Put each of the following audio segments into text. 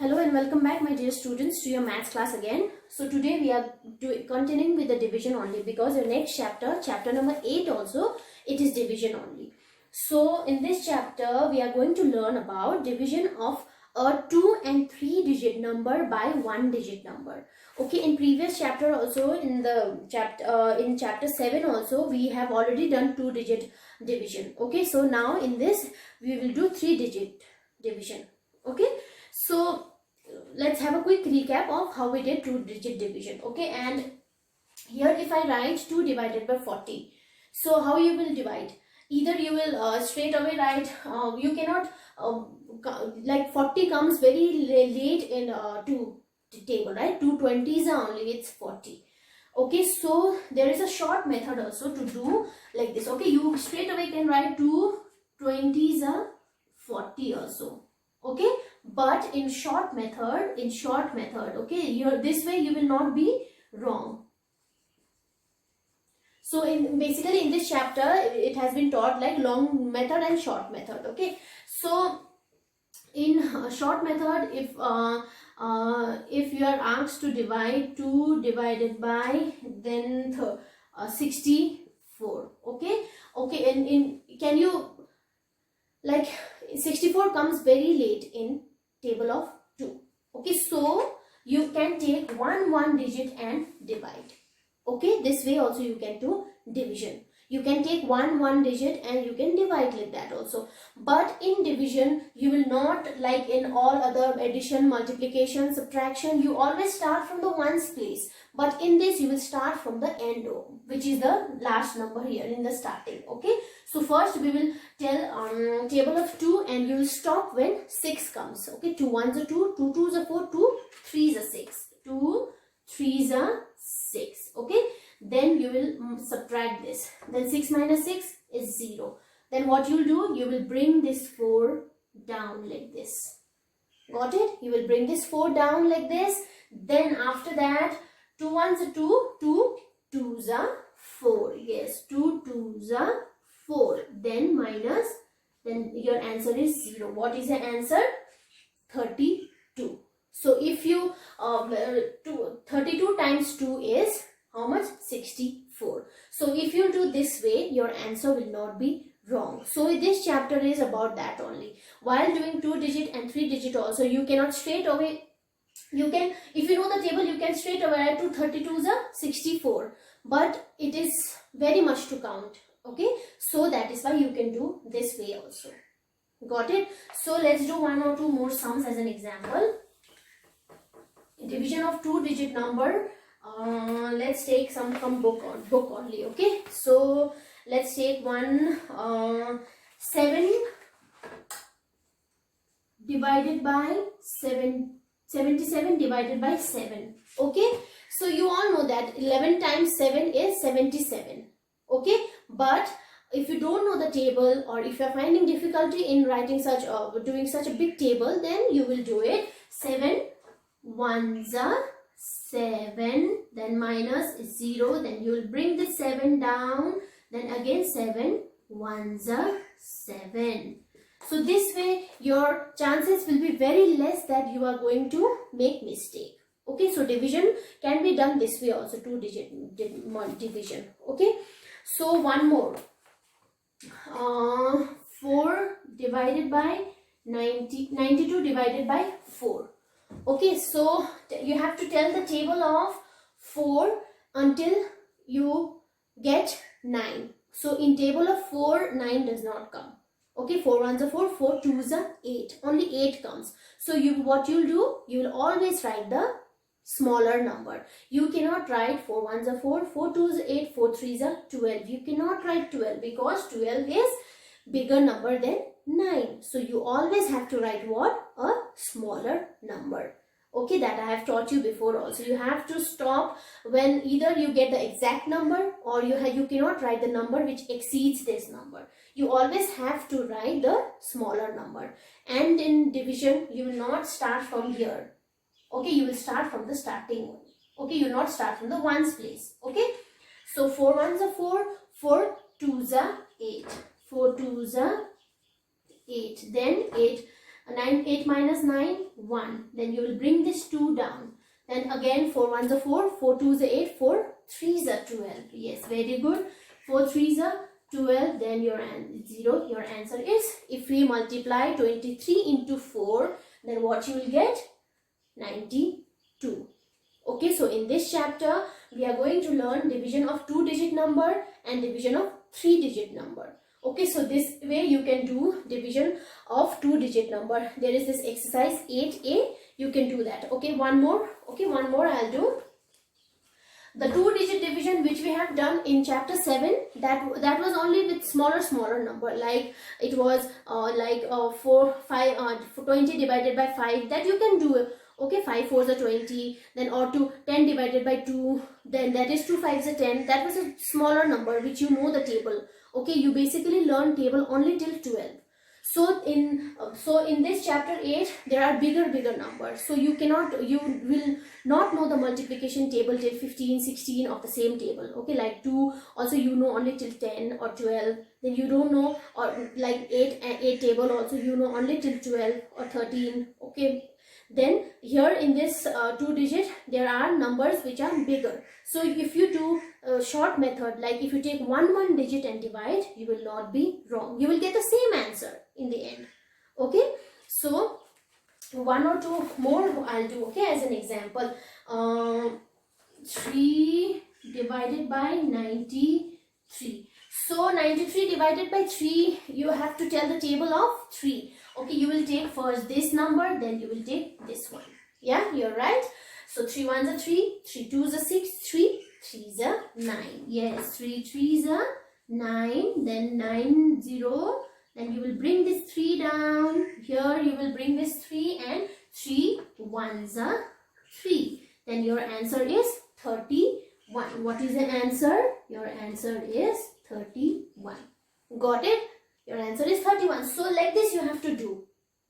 Hello and welcome back, my dear students, to your maths class again. So today we are continuing with the division only, because your next chapter, chapter number 8 also, it is division only. So in this chapter we are going to learn about division of a 2 and 3 digit number by 1 digit number. Okay, in previous chapter also, in chapter 7 also, we have already done 2 digit division. Okay, so now in this we will do 3 digit division. Okay, so let's have a quick recap of how we did 2 digit division. Okay, and here if I write 2 divided by 40, so how you will divide? Either you will straight away write, you cannot like 40 comes very late in 2 table, right? 2 20s are only, it's 40. Okay, so there is a short method also to do like this. Okay, you straight away can write 2 20s are 40 also. Okay, but in short method, okay, this way you will not be wrong. So basically in this chapter it has been taught like long method and short method. Okay, so in short method, if you are asked to divide 2 divided by then 64. Okay, and can you, like, 64 comes very late in table of 2. Okay, so you can take one digit and divide. Okay, this way also you can do division. You can take one digit and you can divide like that also. But in division, you will not, like in all other addition, multiplication, subtraction, you always start from the ones place. But in this, you will start from the end, which is the last number here in the starting. Okay, so first we will tell table of 2, and you will stop when 6 comes. Okay, 2 1s are 2, 2 2s are 4, 2 3s are 6, 2 3s are 6. Okay, then you will subtract this. Then 6 minus 6 is 0. Then what you will do, you will bring this 4 down like this. Got it? You will bring this 4 down like this. Then after that, 2 1s are 2, 2 2s are 4. Yes, 2 2s are 4. Then minus, then your answer is 0. What is the answer? 32. So if you 32 times 2 is how much? 64. So if you do this way, your answer will not be wrong. So this chapter is about that only. While doing 2 digit and 3 digit also, you cannot straight away, you can, if you know the table, you can straight away add to 32s are 64. But it is very much to count. Okay, so that is why you can do this way also. Got it? So let's do 1 or 2 more sums as an example. Division of 2 digit number. Let's take some from book only. Okay, so let's take one 7 divided by 7, 77 divided by 7. Okay, so you all know that 11 times 7 is 77. Okay, but if you don't know the table, or if you are finding difficulty in writing such doing such a big table, then you will do it 7 1s are 7, then minus is 0, then you will bring the 7 down, then again 7 1s are 7. So this way your chances will be very less that you are going to make mistake. Okay, so division can be done this way also, 2 digit division. Okay, so one more, 4 divided by 92 divided by 4. Okay, so you have to tell the table of 4 until you get 9. So in table of 4, 9 does not come. Okay, 4 1s are 4, 4 2s are 8. Only 8 comes. So what you'll do, you will always write the smaller number. You cannot write 4 1s are 4, 4 2s are 8, 4 3s are 12. You cannot write 12 because 12 is bigger number than 9. So you always have to write what? A smaller number. Okay, that I have taught you before also. You have to stop when either you get the exact number, or you cannot write the number which exceeds this number. You always have to write the smaller number. And in division, you will not start from here. Okay, you will start from the starting one. Okay, you will not start from the ones place. Okay, so 4 1s are 4, 4 2s are 8, 4 2s are 8, then 8 8 minus 9, 1. Then you will bring this 2 down. Then again 4 1s are 4, 4 2s are 8, 4 3s are 12. Yes, very good. 4 3s are 12. Then your 0. Your answer is, if we multiply 23 into 4, then what you will get? 92. Okay, so in this chapter, we are going to learn division of 2-digit number and division of 3-digit number. Okay, so this way you can do division of 2-digit number. There is this exercise 8a. You can do that. Okay, one more. Okay, one more I'll do. The 2-digit division which we have done in chapter 7, that was only with smaller number, like it was 20 divided by 5, that you can do. Okay, 5 4s are 20, then or 10 divided by 2, then that is 2 5s are 10. That was a smaller number which you know the table. Okay, you basically learn table only till 12. So in this chapter 8, there are bigger numbers. So you will not know the multiplication table till 15, 16 of the same table. Okay, like 2 also you know only till 10 or 12. Then you don't know, or like 8 table also you know only till 12 or 13. Okay. Then here in this 2-digit, there are numbers which are bigger. So if you do a short method, like if you take one digit and divide, you will not be wrong. You will get the same answer in the end. Okay, so 1 or 2 more I'll do. Okay, as an example, 3 divided by 93. So 93 divided by 3, you have to tell the table of 3. Okay, you will take first this number, then you will take this one. Yeah, you're right. So 3 1s are 3, 3 2s are 6, 3 3s are 9. Yes, 3 3s are 9, then 9 0. Then you will bring this 3 down. Here you will bring this 3 and 3 1s are 3. Then your answer is 31. What is the answer? Your answer is 31. Got it? Your answer is 31. So like this you have to do.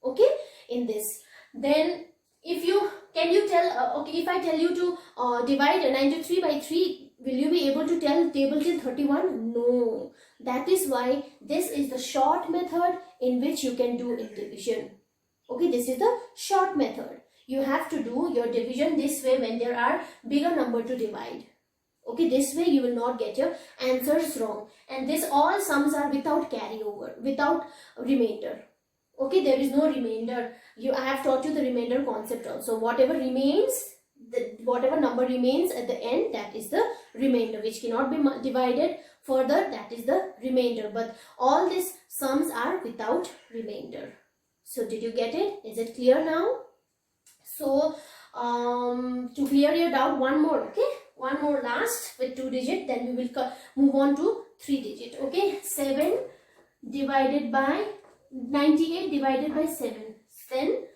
Okay, in this. Then if you tell, okay, if I tell you to divide 93 by 3, will you be able to tell table till 31? No. That is why this is the short method in which you can do in division. Okay, this is the short method. You have to do your division this way when there are bigger number to divide. Okay, this way you will not get your answers wrong. And this all sums are without carryover, without remainder. Okay, there is no remainder. I have taught you the remainder concept also. Whatever remains, whatever number remains at the end, that is the remainder, which cannot be divided further. That is the remainder. But all these sums are without remainder. So did you get it? Is it clear now? So to clear your doubt, one more. Okay, one more last with 2-digit, then we will move on to 3-digit. Okay, 7 divided by 98 divided by 7. Then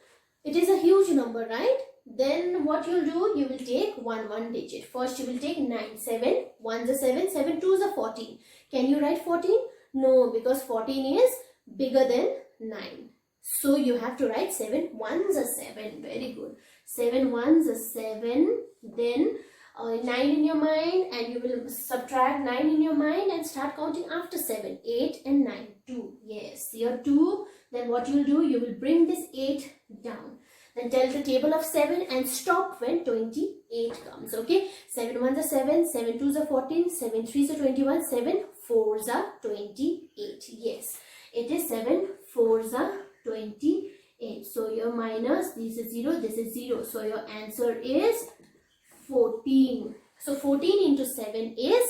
it is a huge number, right? Then what you'll do, you will take one digit. First you will take 9. 7 1s are 7, 7 2s are 14. Can you write 14? No, because 14 is bigger than 9. So you have to write 7 1s are 7. Very good. 7 1s are 7. Then 9 in your mind, and you will subtract 9 in your mind and start counting after 7. 8 and 9. 2. Yes, your 2. Then what you will do, you will bring this 8 down. Then tell the table of 7 and stop when 28 comes. Okay, 7 1s are 7, 7 2s are 14, 7 3s are 21, 7 4s are 28. Yes, it is 7 4s are 28. So your minus, this is 0, this is 0. So your answer is 14. So 14 into 7 is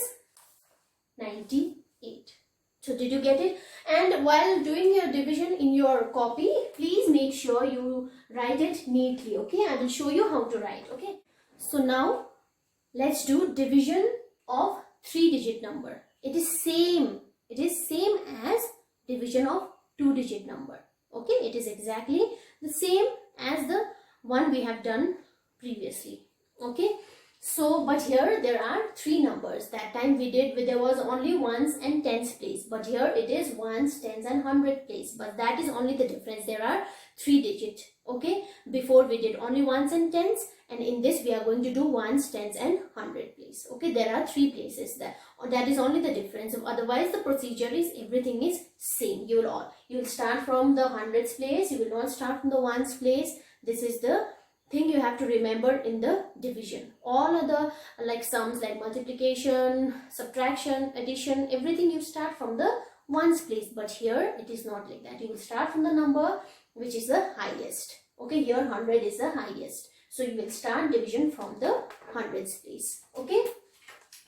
98. So did you get it? And while doing your division in your copy, please make sure you write it neatly. Okay, I will show you how to write. Okay, so now let's do division of 3-digit number. It is same as division of 2-digit number. Okay, it is exactly the same as the one we have done previously. Okay, so but here there are 3 numbers. numbers. That time there was only ones and tens place, but here it is ones, tens and hundred place. But that is only the difference. There are 3 digits. Okay, before we did only ones and tens, and in this we are going to do ones, tens and hundred place. Okay, there are 3 places. That is only the difference. Otherwise the procedure is, everything is same. You will start from the hundreds place. You will not start from the ones place. This is the thing you have to remember in the division. All other like sums, like multiplication, subtraction, addition, everything you start from the ones place. But here it is not like that. You will start from the number which is the highest. Okay, here 100 is the highest. So you will start division from the hundreds place. Okay.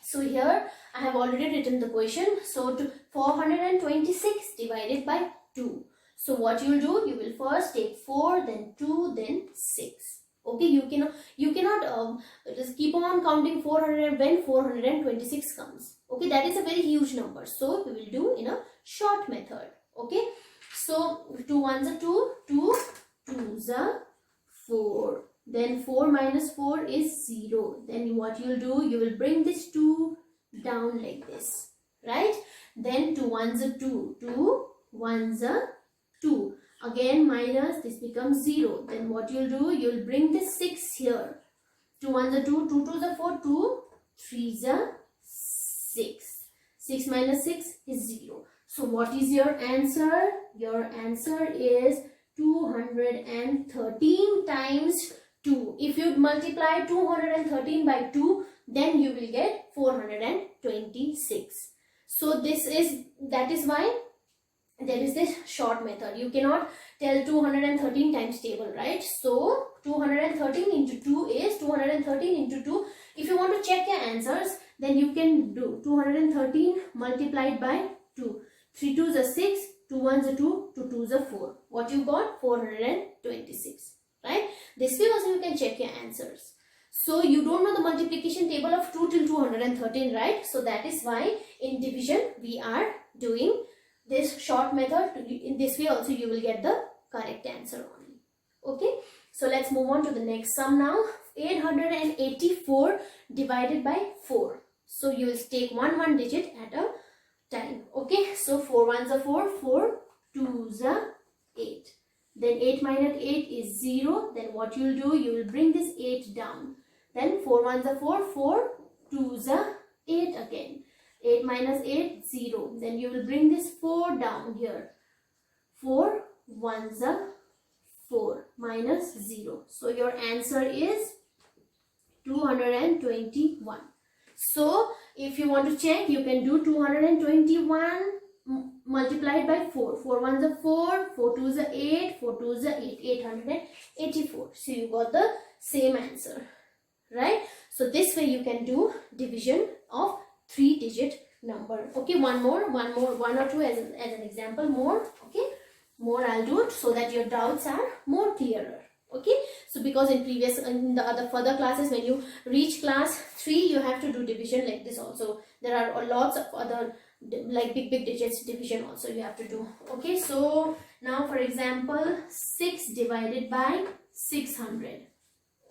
So here I have already written the question. So 426 divided by 2. So what you will do, you will first take 4, then 2, then 6. Okay, you cannot just keep on counting 400 when 426 comes. Okay, that is a very huge number. So we will do in a short method. Okay, so 2 ones are 2, 2 twos are 4. Then 4 minus 4 is 0. Then what you will do, you will bring this 2 down like this, right? Then 2 ones are 2, 2 ones are 2. Again minus, this becomes 0. Then what you will do, you will bring this 6 here. 2 ones are 2, 2 twos are 4, 2 threes are 6. 6 minus 6 is 0. So what is your answer? Your answer is 213 times 2. If you multiply 213 by 2, then you will get 426. So that is why there is this short method. You cannot tell 213 times table, right? So 213 into 2 is 213 into 2. If you want to check your answers, then you can do 213 multiplied by 2. 3 twos are 6, 2 ones are 2, 2 twos are 4. What you got? 426, right? This way also you can check your answers. So you don't know the multiplication table of 2 till 213, right? So that is why in division we are doing this short method. In this way also you will get the correct answer only. Okay, so let's move on to the next sum now. 884 divided by 4. So you will take one digit at a time. Okay, so 4 ones are 4, 4 twos are 8. Then 8 minus 8 is 0. Then what you will do, you will bring this 8 down. Then 4 ones are 4, 4 twos are 8 again. 8 minus 8, 0. Then you will bring this 4 down here. 4 ones are 4 minus 0. So your answer is 221. So if you want to check, you can do 221 multiplied by 4. 4 ones are 4, 4 twos are 8, 4 twos are 8. 884. So you got the same answer, right? So this way you can do division of 3-digit number. Okay, one or two as an example more. Okay, more I'll do it so that your doubts are more clearer. Okay, so because in the other further classes, when you reach class 3, you have to do division like this also. There are lots of other like big digits division also you have to do. Okay, so now for example 6 divided by 600.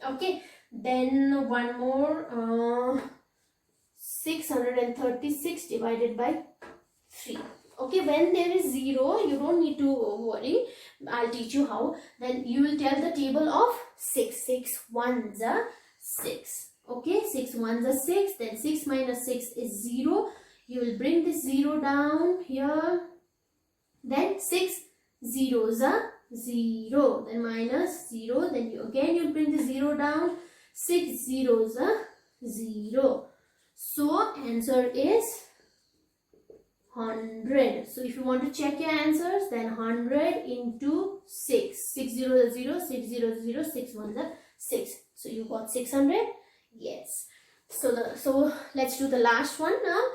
Okay, then one more 636 divided by 3. Okay, when there is 0, you don't need to worry. I'll teach you how. Then you will tell the table of 6. 6 ones are 6. Okay, 6 ones are 6. Then 6 minus 6 is 0. You will bring this 0 down here. Then 6 zeros are 0. Then minus 0. Then you'll bring the 0 down. 6 zeros are 0. So answer is 100. So if you want to check your answers, then 100 into 6. 6 zeros are 0, 6 zeros are 0, 6 ones are 6. So you got 600? Yes. So let's do the last one now.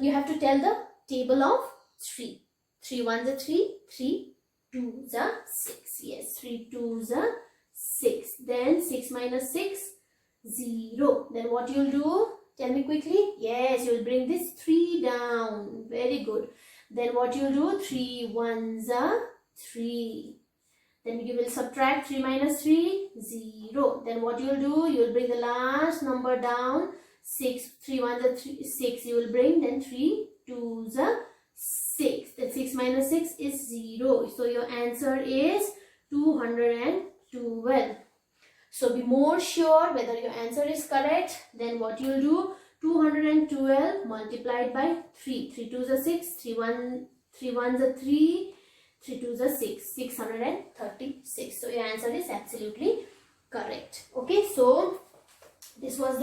You have to tell the table of 3. 3 ones are 3, 3 twos are 6. Yes, 3 twos are 6. Then 6 minus 6, 0. Then what you'll do? Tell me quickly. Yes, you'll bring this 3 down. Very good. Then what you'll do? 3 ones are 3. Then you will subtract 3 minus 3, 0. Then what you'll do? You'll bring the last number down. 6, 3 1 the 3 6 you will bring, then 3 2 the 6, then 6 minus 6 is 0. So your answer is 212. So be more sure whether your answer is correct. Then what you will do, 212 multiplied by 3, 3 2 the 6, 3 1 the 3, 3 2 the 6, 636. So your answer is absolutely correct. Okay, so this was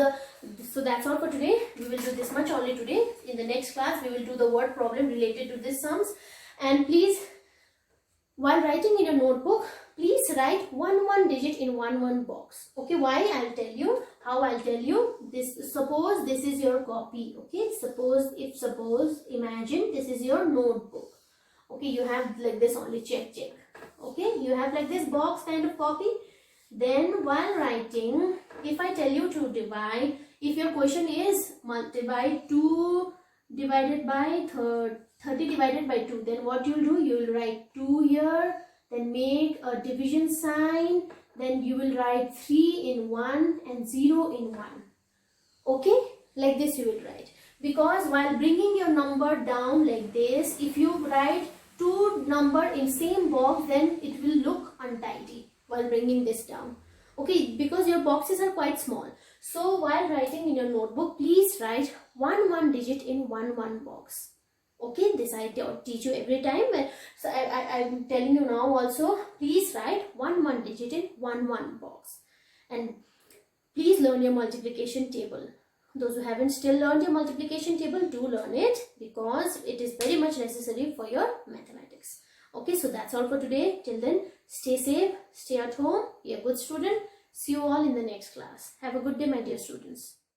so that's all for today. We will do this much only today. In the next class we will do the word problem related to this sums. And please, while writing in your notebook, please write one digit in one box. Okay, why? I'll tell you. How I'll tell you. This, suppose this is your copy. Okay, suppose imagine this is your notebook. Okay, you have like this only, check. Okay, you have like this box kind of copy. Then while writing, if I tell you to divide, if your question is divide 2 divided by 30 divided by 2, then what you'll do, you will write 2 here, then make a division sign, then you will write 3 in 1 and 0 in 1. Okay, like this you will write. Because while bringing your number down like this, if you write 2 number in same box, then it will look untidy while bringing this down. Okay, because your boxes are quite small. So while writing in your notebook, please write one digit in one box. Okay, this I teach you every time. So I'm telling you now also, please write one digit in one box. And please learn your multiplication table. Those who haven't still learned your multiplication table, do learn it, because it is very much necessary for your mathematics. Okay, so that's all for today. Till then, stay safe, stay at home, be a good student. See you all in the next class. Have a good day, my dear students.